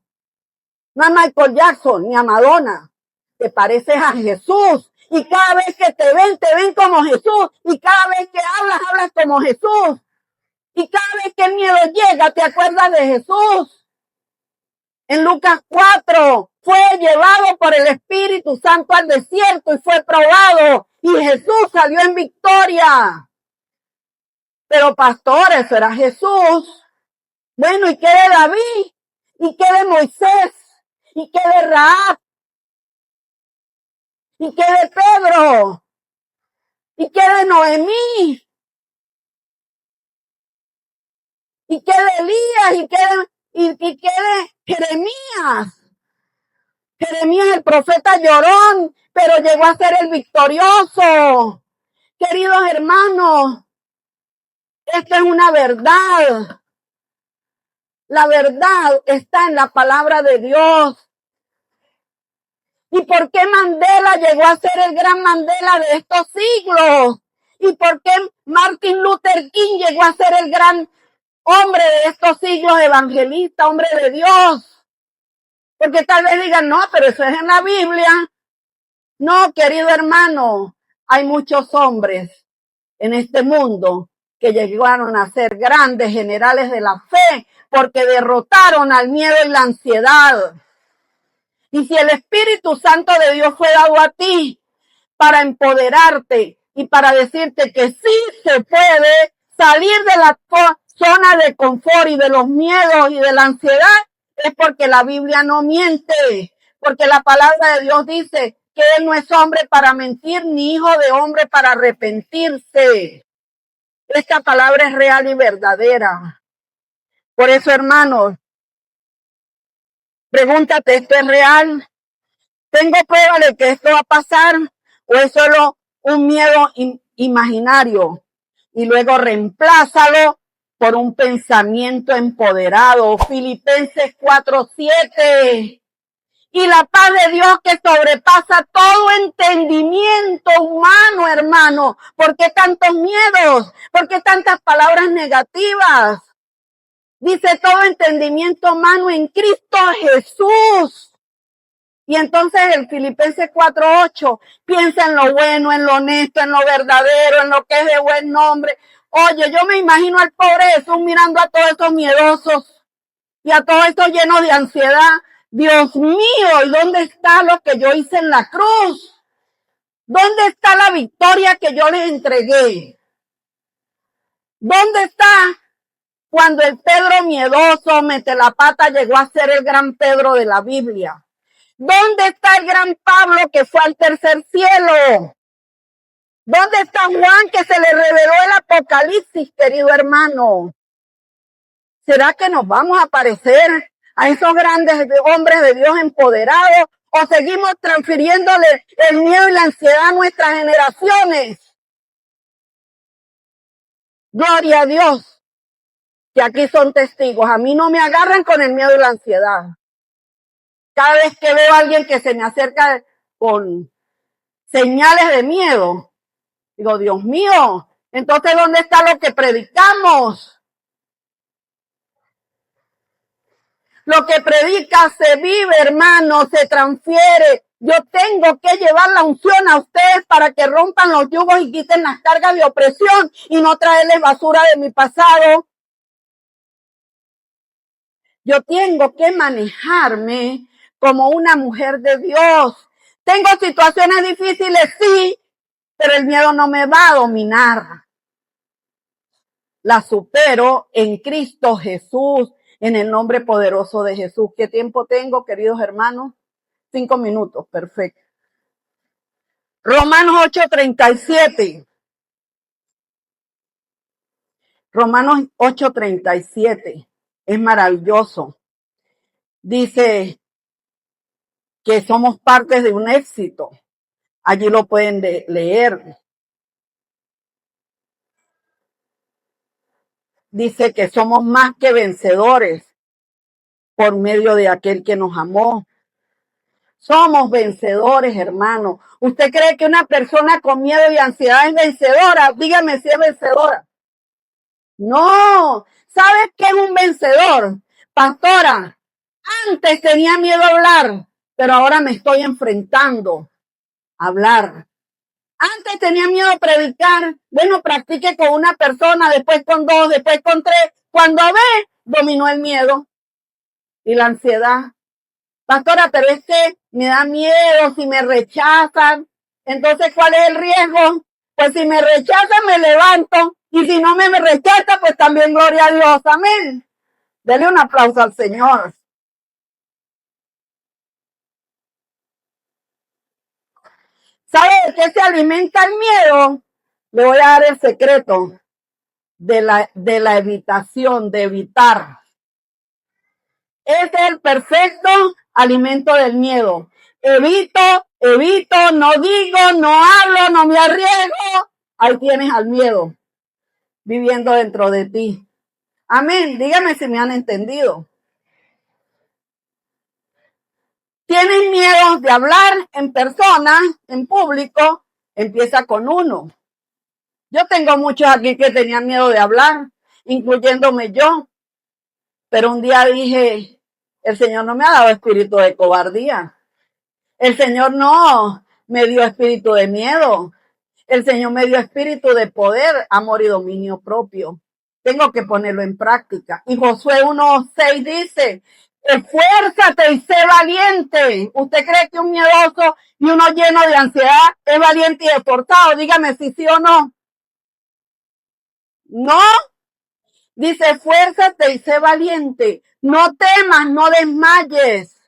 No a Michael Jackson ni a Madonna. Te pareces a Jesús. Y cada vez que te ven como Jesús. Y cada vez que hablas como Jesús. Y cada vez que el miedo llega, te acuerdas de Jesús. En Lucas 4, fue llevado por el Espíritu Santo al desierto y fue probado. Y Jesús salió en victoria. Pero pastor, eso era Jesús. Bueno, ¿y qué de David? ¿Y qué de Moisés? ¿Y qué de Rahab? ¿Y qué de Pedro? ¿Y qué de Noemí? ¿Y qué de Elías? ¿Y qué de Jeremías? Jeremías, el profeta llorón, pero llegó a ser el victorioso. Queridos hermanos, esta es una verdad. La verdad está en la palabra de Dios. ¿Y por qué Mandela llegó a ser el gran Mandela de estos siglos? ¿Y por qué Martin Luther King llegó a ser el gran hombre de estos siglos, evangelista, hombre de Dios? Porque tal vez digan, no, pero eso es en la Biblia. No, querido hermano, hay muchos hombres en este mundo que llegaron a ser grandes generales de la fe porque derrotaron al miedo y la ansiedad. Y si el Espíritu Santo de Dios fue dado a ti para empoderarte y para decirte que sí se puede salir de la zona de confort y de los miedos y de la ansiedad, es porque la Biblia no miente, porque la palabra de Dios dice que Él no es hombre para mentir, ni hijo de hombre para arrepentirse. Esta palabra es real y verdadera. Por eso, hermanos, pregúntate, ¿esto es real? ¿Tengo prueba de que esto va a pasar? ¿O es solo un miedo imaginario? Y luego reemplázalo por un pensamiento empoderado. Filipenses 4:7. Y la paz de Dios que sobrepasa todo entendimiento humano, hermano. ¿Por qué tantos miedos? ¿Por qué tantas palabras negativas? Dice todo entendimiento humano en Cristo Jesús. Y entonces el Filipenses 4:8 piensa en lo bueno, en lo honesto, en lo verdadero, en lo que es de buen nombre. Oye, yo me imagino al pobre Jesús mirando a todos estos miedosos y a todos estos llenos de ansiedad. Dios mío, ¿y dónde está lo que yo hice en la cruz? ¿Dónde está la victoria que yo les entregué? ¿Dónde está cuando el Pedro miedoso, mete la pata, llegó a ser el gran Pedro de la Biblia? ¿Dónde está el gran Pablo que fue al tercer cielo? ¿Dónde está Juan que se le reveló el Apocalipsis, querido hermano? ¿Será que nos vamos a parecer a esos grandes hombres de Dios empoderados o seguimos transfiriéndole el miedo y la ansiedad a nuestras generaciones? Gloria a Dios, que aquí son testigos. A mí no me agarran con el miedo y la ansiedad. Cada vez que veo a alguien que se me acerca con señales de miedo, digo, Dios mío, entonces ¿dónde está lo que predicamos? Lo que predica se vive, hermano, se transfiere. Yo tengo que llevar la unción a ustedes para que rompan los yugos y quiten las cargas de opresión y no traerles basura de mi pasado. Yo tengo que manejarme como una mujer de Dios. Tengo situaciones difíciles, sí, pero el miedo no me va a dominar. La supero en Cristo Jesús, en el nombre poderoso de Jesús. ¿Qué tiempo tengo, queridos hermanos? 5 minutos, perfecto. Romanos 8:37. Romanos 8:37. Es maravilloso. Dice que somos partes de un éxito. Allí lo pueden leer. Dice que somos más que vencedores por medio de aquel que nos amó. Somos vencedores, hermano. ¿Usted cree que una persona con miedo y ansiedad es vencedora? Dígame si es vencedora. No. ¿Sabes qué es un vencedor? Pastora, antes tenía miedo a hablar, pero ahora me estoy enfrentando a hablar. Antes tenía miedo a predicar. Bueno, practique con una persona, después con dos, después con tres. Cuando ve, dominó el miedo y la ansiedad. Pastora, pero es que me da miedo si me rechazan. Entonces, ¿cuál es el riesgo? Pues si me rechazan, me levanto. Y si no me rechaza, pues también gloria a Dios. Amén. Dele un aplauso al Señor. ¿Sabe de qué se alimenta el miedo? Le voy a dar el secreto de la evitación, de evitar. Ese es el perfecto alimento del miedo. Evito, no digo, no hablo, no me arriesgo. Ahí tienes al miedo viviendo dentro de ti. Amén. Dígame si me han entendido. ¿Tienes miedo de hablar en persona, en público? Empieza con uno. Yo tengo muchos aquí que tenían miedo de hablar, incluyéndome yo. Pero un día dije, el Señor no me ha dado espíritu de cobardía. El Señor no me dio espíritu de miedo. El Señor me dio espíritu de poder, amor y dominio propio. Tengo que ponerlo en práctica. Y Josué 1:6 dice, esfuérzate y sé valiente. ¿Usted cree que un miedoso y uno lleno de ansiedad es valiente y esforzado? Dígame si sí o no. No. Dice, esfuérzate y sé valiente. No temas, no desmayes.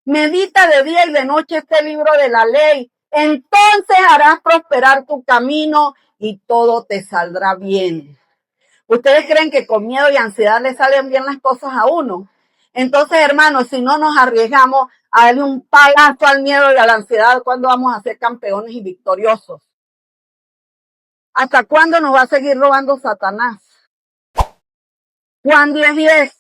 Medita de día y de noche este libro de la ley. Entonces harás prosperar tu camino y todo te saldrá bien. ¿Ustedes creen que con miedo y ansiedad le salen bien las cosas a uno? Entonces, hermanos, si no nos arriesgamos a darle un palazo al miedo y a la ansiedad, ¿cuándo vamos a ser campeones y victoriosos? ¿Hasta cuándo nos va a seguir robando Satanás? Juan 10:10.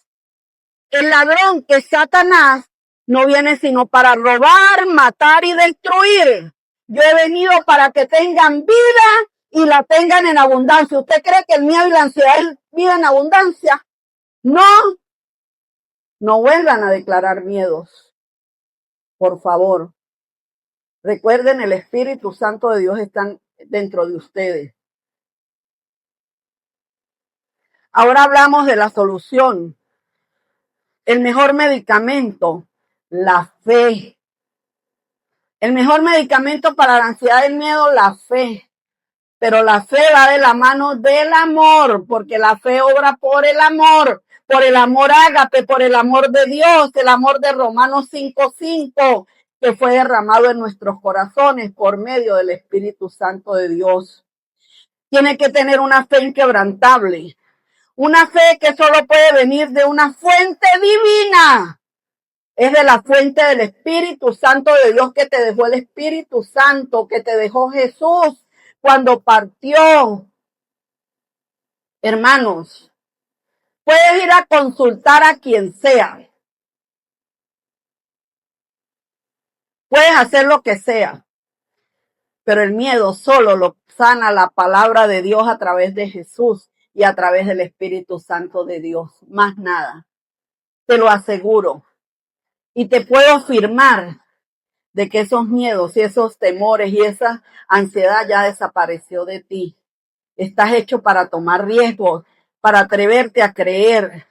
El ladrón, que es Satanás, no viene sino para robar, matar y destruir. Yo he venido para que tengan vida y la tengan en abundancia. ¿Usted cree que el miedo y la ansiedad es vida en abundancia? No. No vuelvan a declarar miedos. Por favor. Recuerden, el Espíritu Santo de Dios está dentro de ustedes. Ahora hablamos de la solución. El mejor medicamento, la fe. El mejor medicamento para la ansiedad y el miedo, la fe. Pero la fe va de la mano del amor, porque la fe obra por el amor ágape, por el amor de Dios, el amor de Romanos 5:5, que fue derramado en nuestros corazones por medio del Espíritu Santo de Dios. Tiene que tener una fe inquebrantable, una fe que solo puede venir de una fuente divina. Es de la fuente del Espíritu Santo de Dios que te dejó el Espíritu Santo, que te dejó Jesús cuando partió. Hermanos, puedes ir a consultar a quien sea. Puedes hacer lo que sea. Pero el miedo solo lo sana la palabra de Dios a través de Jesús y a través del Espíritu Santo de Dios. Más nada. Te lo aseguro. Y te puedo afirmar de que esos miedos y esos temores y esa ansiedad ya desapareció de ti. Estás hecho para tomar riesgos, para atreverte a creer,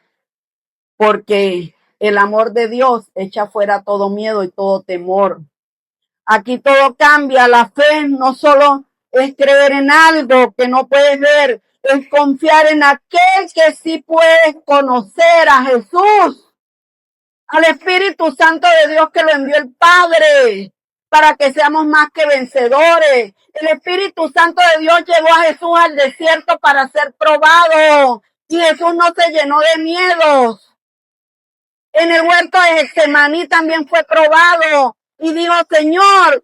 porque el amor de Dios echa fuera todo miedo y todo temor. Aquí todo cambia. La fe no solo es creer en algo que no puedes ver, es confiar en aquel que sí puedes conocer, a Jesús, al Espíritu Santo de Dios que lo envió el Padre para que seamos más que vencedores. El Espíritu Santo de Dios llevó a Jesús al desierto para ser probado y Jesús no se llenó de miedos. En el huerto de Getsemaní también fue probado y dijo, Señor,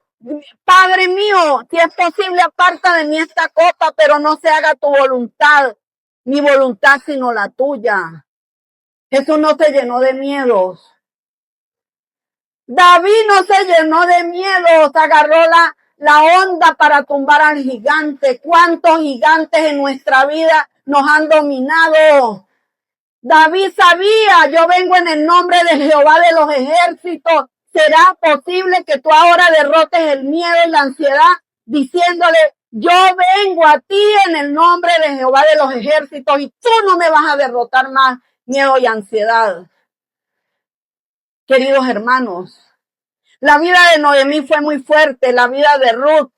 Padre mío, si es posible, aparta de mí esta copa, pero no se haga tu voluntad, mi voluntad, sino la tuya. Jesús no se llenó de miedos. David no se llenó de miedos, agarró la onda para tumbar al gigante. ¿Cuántos gigantes en nuestra vida nos han dominado? David sabía, yo vengo en el nombre de Jehová de los ejércitos. ¿Será posible que tú ahora derrotes el miedo y la ansiedad diciéndole, yo vengo a ti en el nombre de Jehová de los ejércitos y tú no me vas a derrotar más miedo y ansiedad? Queridos hermanos, la vida de Noemí fue muy fuerte, la vida de Ruth,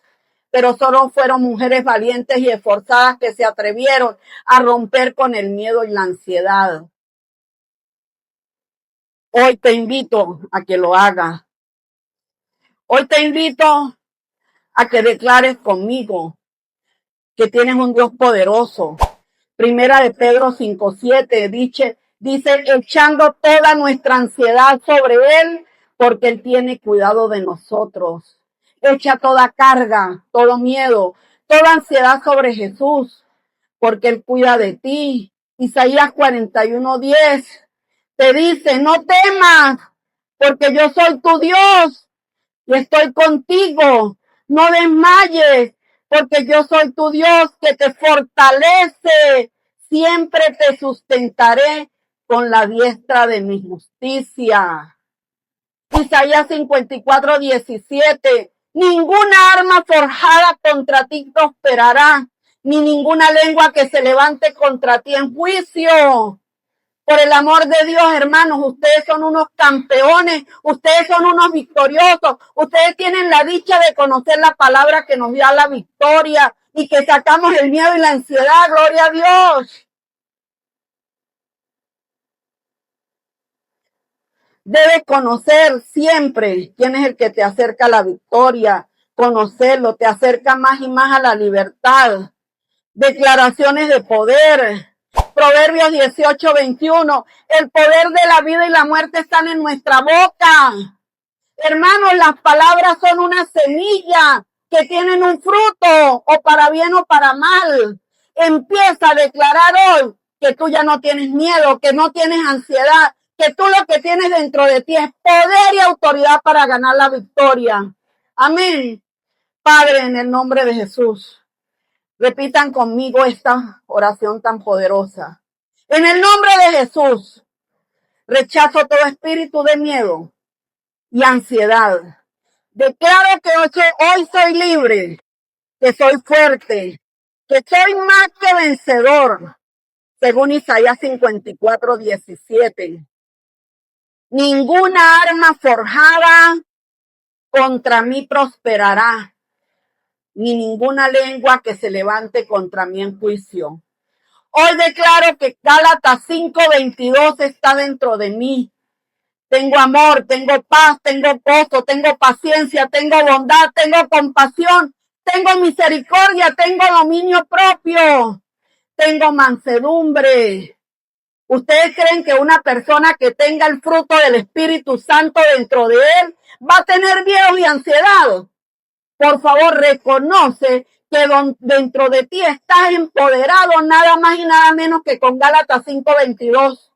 pero solo fueron mujeres valientes y esforzadas que se atrevieron a romper con el miedo y la ansiedad. Hoy te invito a que lo hagas. Hoy te invito a que declares conmigo que tienes un Dios poderoso. Primera de Pedro 5:7 dice, echando toda nuestra ansiedad sobre Él, porque Él tiene cuidado de nosotros. Echa toda carga, todo miedo, toda ansiedad sobre Jesús, porque Él cuida de ti. Isaías 41:10 te dice, no temas, porque yo soy tu Dios y estoy contigo. No desmayes, porque yo soy tu Dios que te fortalece. Siempre te sustentaré con la diestra de mi justicia. Isaías 54:17 Ninguna arma forjada contra ti prosperará, ni ninguna lengua que se levante contra ti en juicio. Por el amor de Dios, hermanos, ustedes son unos campeones, ustedes son unos victoriosos, ustedes tienen la dicha de conocer la palabra que nos da la victoria y que sacamos el miedo y la ansiedad, gloria a Dios. Debes conocer siempre quién es el que te acerca a la victoria, conocerlo, te acerca más y más a la libertad. Declaraciones de poder. Proverbios 18:21. El poder de la vida y la muerte están en nuestra boca. Hermanos, las palabras son una semilla que tienen un fruto, o para bien o para mal. Empieza a declarar hoy que tú ya no tienes miedo, que no tienes ansiedad, que tú lo que tienes dentro de ti es poder y autoridad para ganar la victoria. Amén. Padre, en el nombre de Jesús. Repitan conmigo esta oración tan poderosa. En el nombre de Jesús, rechazo todo espíritu de miedo y ansiedad. Declaro que hoy soy libre, que soy fuerte, que soy más que vencedor, según Isaías 54:17. Ninguna arma forjada contra mí prosperará, ni ninguna lengua que se levante contra mí en juicio. Hoy declaro que Gálatas 5:22 está dentro de mí. Tengo amor, tengo paz, tengo gozo, tengo paciencia, tengo bondad, tengo compasión, tengo misericordia, tengo dominio propio, tengo mansedumbre. ¿Ustedes creen que una persona que tenga el fruto del Espíritu Santo dentro de él va a tener miedo y ansiedad? Por favor, reconoce que dentro de ti estás empoderado nada más y nada menos que con Gálatas 5:22.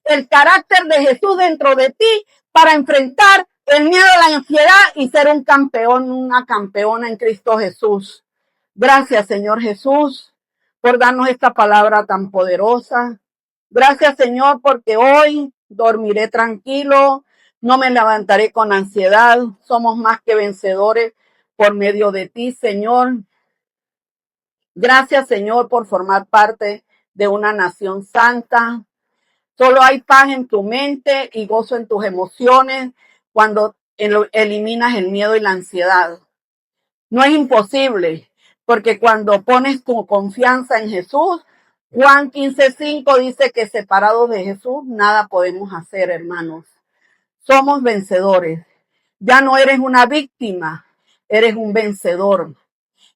El carácter de Jesús dentro de ti para enfrentar el miedo a la ansiedad y ser un campeón, una campeona en Cristo Jesús. Gracias, Señor Jesús, por darnos esta palabra tan poderosa. Gracias, Señor, porque hoy dormiré tranquilo, no me levantaré con ansiedad. Somos más que vencedores por medio de ti, Señor. Gracias, Señor, por formar parte de una nación santa. Solo hay paz en tu mente y gozo en tus emociones cuando eliminas el miedo y la ansiedad. No es imposible, porque cuando pones tu confianza en Jesús, Juan 15:5 dice que separados de Jesús nada podemos hacer, hermanos. Somos vencedores. Ya no eres una víctima, eres un vencedor.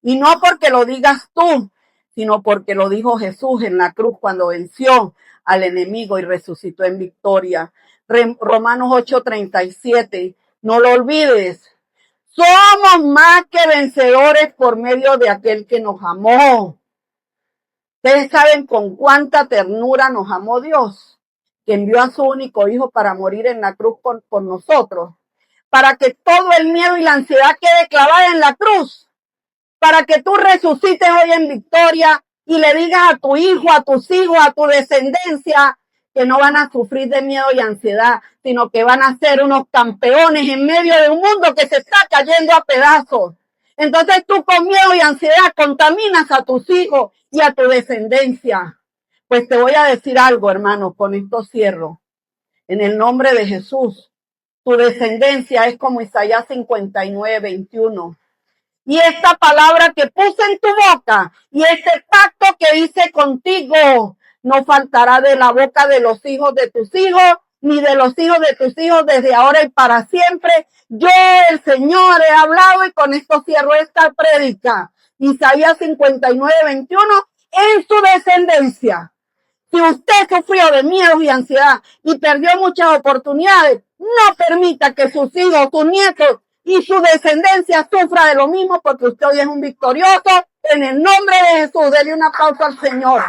Y no porque lo digas tú, sino porque lo dijo Jesús en la cruz cuando venció al enemigo y resucitó en victoria. Romanos 8:37, no lo olvides. Somos más que vencedores por medio de aquel que nos amó. Ustedes saben con cuánta ternura nos amó Dios, que envió a su único hijo para morir en la cruz por nosotros, para que todo el miedo y la ansiedad quede clavada en la cruz, para que tú resucites hoy en victoria y le digas a tu hijo, a tus hijos, a tu descendencia, que no van a sufrir de miedo y ansiedad, sino que van a ser unos campeones en medio de un mundo que se está cayendo a pedazos. Entonces tú con miedo y ansiedad contaminas a tus hijos y a tu descendencia. Pues te voy a decir algo, hermano, con esto cierro. En el nombre de Jesús, tu descendencia es como Isaías 59:21. Y esta palabra que puse en tu boca y este pacto que hice contigo no faltará de la boca de los hijos de tus hijos, ni de los hijos de tus hijos desde ahora y para siempre. Yo, el Señor, he hablado y con esto cierro esta prédica. Isaías 59:21, en su descendencia. Si usted sufrió de miedo y ansiedad y perdió muchas oportunidades, no permita que sus hijos, sus nietos y su descendencia sufra de lo mismo, porque usted hoy es un victorioso. En el nombre de Jesús, denle un aplauso al Señor.